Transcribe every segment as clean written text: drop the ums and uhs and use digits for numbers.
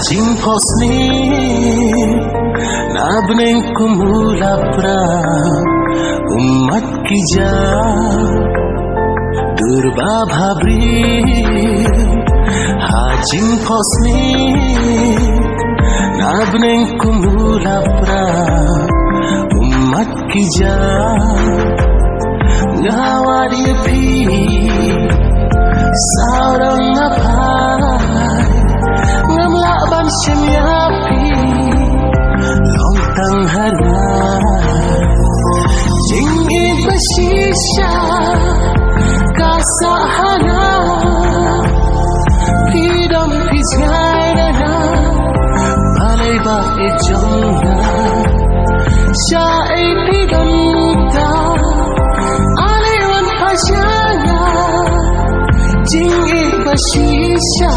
Hajing posni Nabneng kumula pra Umat kija Durba bhabri Hajing posni Nabneng kumula pra Umat kija Ngawadi pi Saurang apai Ngamlaban semyapi Lontang harai Jingit bersisya Kasahana Pidam pijai dana Balai bae jongna Syai pidam ta Alewan pasyana Jingit bersisya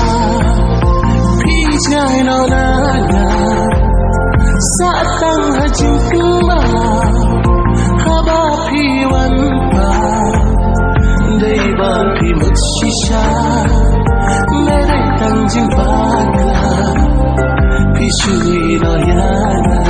Pijai nonana Satang hajing kembang Haba piwan pa Deba pimut shisha Mere tangjing pakla Pishui noyana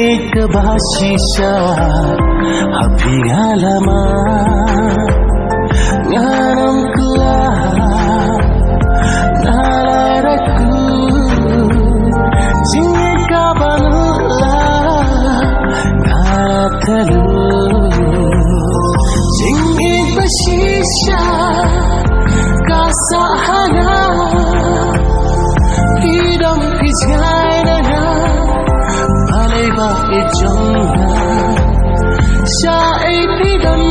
Ek bashisha api galama nganam kla nalaraku jingka banula natalu jingik bashisha kasahana hidam pijai dana Balaiba ijongna Syai pidam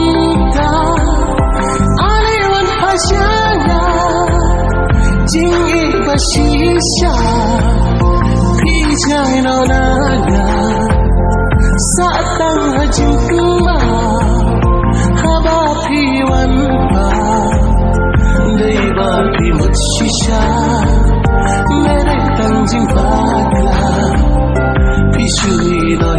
ta Alewan pasyana Jingik bashisha Pijai nonana Satang hajing kembang Haba piwan pa Deba pimut shisha Merek tangjing pakla Pishui no